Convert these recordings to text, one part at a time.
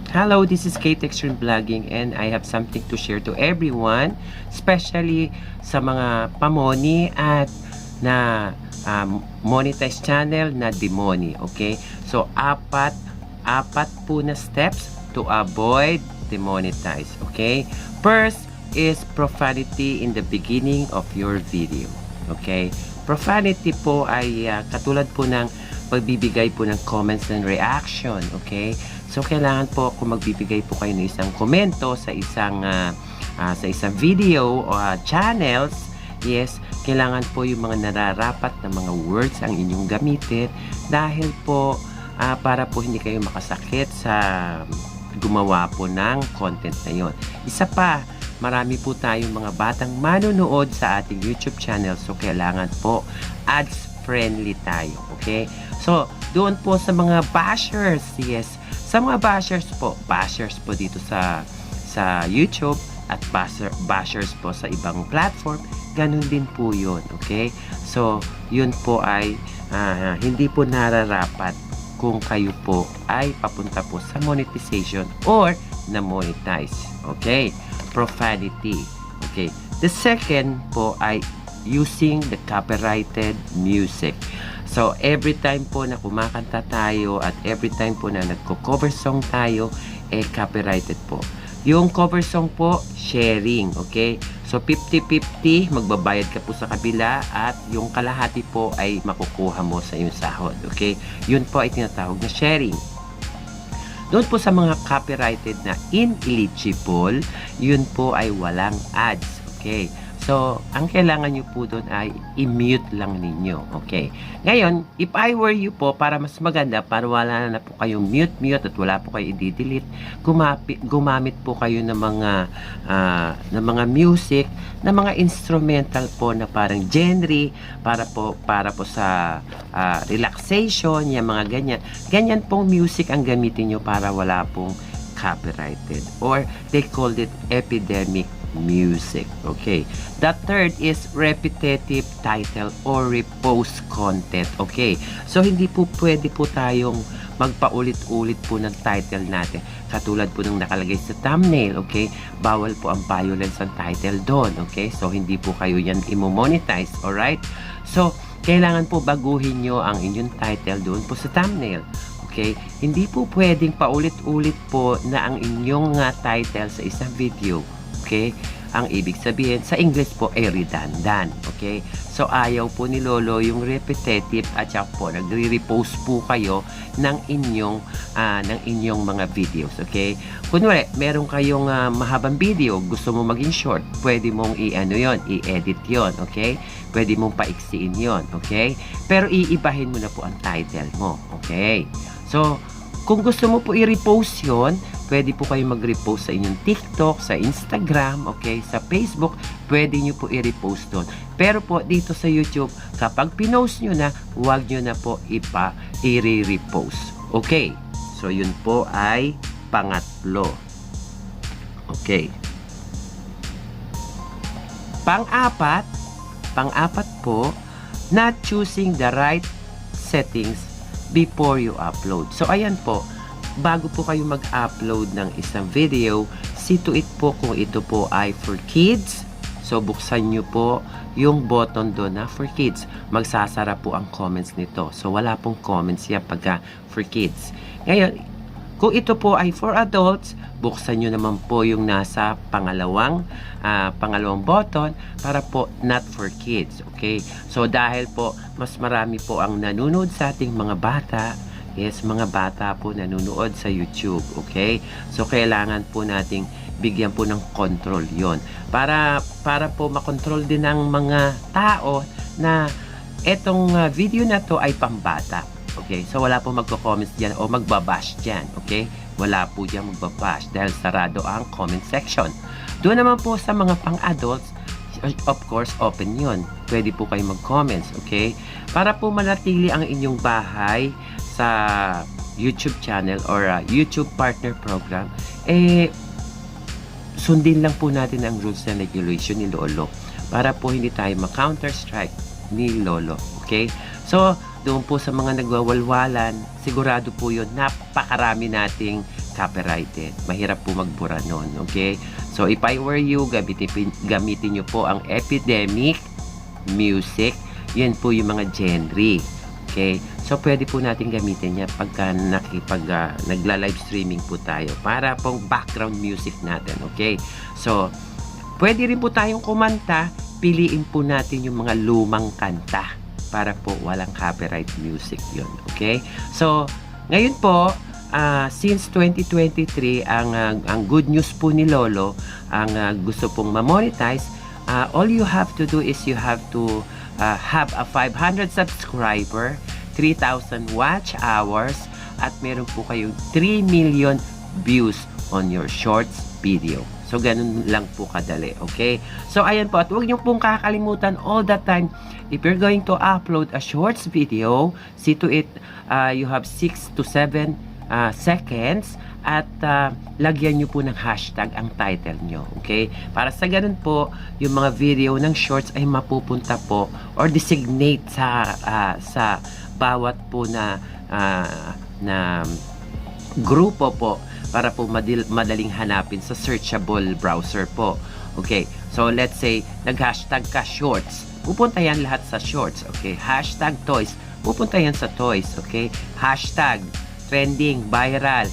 Hello, this is Kate Extreme Vlogging and I have something to share to everyone, especially sa mga pamoni at na monetize channel na demoni, okay? So, apat po na steps to avoid demonetize, okay? First is profanity in the beginning of your video, okay? Profanity po ay katulad po ng pagbibigay po ng comments and reaction, okay? So, kailangan po kung magbibigay po kayo ng isang komento sa isang video o channels, yes, kailangan po yung mga nararapat na mga words ang inyong gamitin dahil po para po hindi kayo makasakit sa gumawa po ng content na yon. Isa pa, marami po tayong mga batang manonood sa ating YouTube channel, so kailangan po ads friendly tayo, okay? So, doon po sa mga bashers, yes, sa mga bashers po dito sa YouTube at bashers po sa ibang platform, ganun din po yun, okay? So, yun po ay hindi po nararapat kung kayo po ay papunta po sa monetization or na monetize, okay? Profanity, okay? The second po ay using the copyrighted music. So, every time po na kumakanta tayo at every time po na nagko-cover song tayo, copyrighted po. Yung cover song po, sharing, okay? So, 50-50, magbabayad ka po sa kabila at yung kalahati po ay makukuha mo sa iyong sahod, okay? Yun po ay tinatawag na sharing. Doon po sa mga copyrighted na ineligible, yun po ay walang ads, okay? So, ang kailangan nyo po doon ay i-mute lang ninyo. Okay. Ngayon, if I were you po, para mas maganda, para wala na po kayong mute at wala po kayo i-delete, gumamit po kayo ng mga music, ng mga instrumental po na parang genre, para po sa relaxation, yung mga ganyan. Ganyan pong music ang gamitin nyo para wala pong copyrighted. Or, they called it epidemic music, okay? The third is repetitive title or repost content, okay? So, hindi po pwede po tayong magpaulit-ulit po ng title natin. Katulad po ng nakalagay sa thumbnail, okay? Bawal po ang violence ang title doon, okay? So, hindi po kayo yan imo-monetize, alright? So, kailangan po baguhin nyo ang inyong title doon po sa thumbnail. Okay? Hindi po pwedeng paulit-ulit po na ang inyong title sa isang video. Okay? Ang ibig sabihin, sa English po ay redundant. Okay? So, ayaw po ni Lolo yung repetitive at saka po, nagre-repost po kayo ng inyong mga videos. Okay? Kunwari, meron kayong mahabang video, gusto mo maging short, pwede mong i-edit yon, okay? Pwede mong paiksiin yon, okay? Pero iibahin mo na po ang title mo, okay? So, kung gusto mo po i-repost yon, pwede po kayo mag-repost sa inyong TikTok, sa Instagram, okay, sa Facebook, pwede nyo po i-repost doon. Pero po, dito sa YouTube, kapag pinost nyo na, huwag nyo na po i-repost. Okay, so yun po ay pangatlo. Okay. Pang-apat po, not choosing the right settings before you upload. So, ayan po, bago po kayo mag-upload ng isang video, see to it po kung ito po ay for kids. So, buksan nyo po yung button doon na for kids. Magsasara po ang comments nito. So, wala pong comments yan pagka for kids. Ngayon, kung ito po ay for adults, buksan nyo naman po yung nasa pangalawang button para po not for kids. Okay? So, dahil po mas marami po ang nanonood sa ating mga bata, yes, mga bata po nanonood sa YouTube, okay? So, kailangan po nating bigyan po ng control yon para po makontrol din ng mga tao na etong video na to ay pambata, okay? So, wala po magko-comments dyan o magbabash dyan, okay? Wala po dyan magbabash dahil sarado ang comment section. Doon naman po sa mga pang-adults, of course, open yon. Pwede po kayo mag-comments, okay? Para po manatili ang inyong bahay sa YouTube channel or YouTube partner program, sundin lang po natin ang rules and regulation ni Lolo para po hindi tayo ma-counter strike ni Lolo, okay? So, doon po sa mga nagwawalwalan, sigurado po yun, napakarami nating copyrighted. Mahirap po magbura nun, okay? So, if I were you, gamitin nyo po ang epidemic music. Yan po yung mga genre. Okay? So, pwede po natin gamitin yan pagka nagla-live streaming po tayo para pong background music natin. Okay? So, pwede rin po tayong kumanta. Piliin po natin yung mga lumang kanta para po walang copyright music yun. Okay? So, ngayon po, since 2023, ang good news po ni Lolo, ang gusto pong ma-monetize, all you have to do is you have to have a 500 subscriber, 3,000 watch hours, at meron po kayong 3 million views on your shorts video. So, ganun lang po kadali. Okay? So, ayan po. At huwag niyo pong kakalimutan all the time, if you're going to upload a shorts video, see to it, you have 6 to 7 seconds at lagyan nyo po ng hashtag ang title nyo. Okay? Para sa ganun po, yung mga video ng shorts ay mapupunta po or designate sa bawat po na grupo po para po madaling hanapin sa searchable browser po. Okay? So, let's say, nag-hashtag ka shorts. Pupunta yan lahat sa shorts. Okay? Hashtag toys. Pupunta yan sa toys. Okay? Hashtag trending, viral,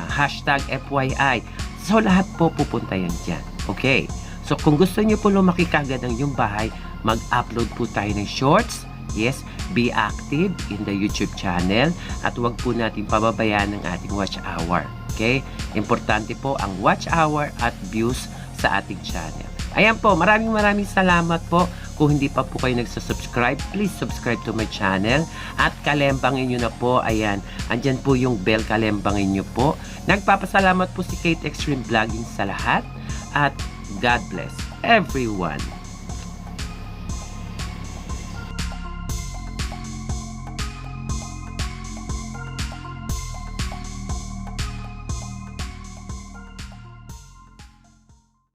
hashtag FYI. So, lahat po pupunta yan dyan. Okay? So, kung gusto nyo po lumaki kagad ng yung bahay, mag-upload po tayo ng shorts. Yes, be active in the YouTube channel at huwag po natin pababayaan ng ating watch hour. Okay? Importante po ang watch hour at views sa ating channel. Ayan po, maraming salamat po. Kung hindi pa po kayo nagsasubscribe, please subscribe to my channel. At kalembangin nyo na po, ayan, andyan po yung bell, kalembangin nyo po. Nagpapasalamat po si Kate Extreme Vlogging sa lahat. At God bless everyone.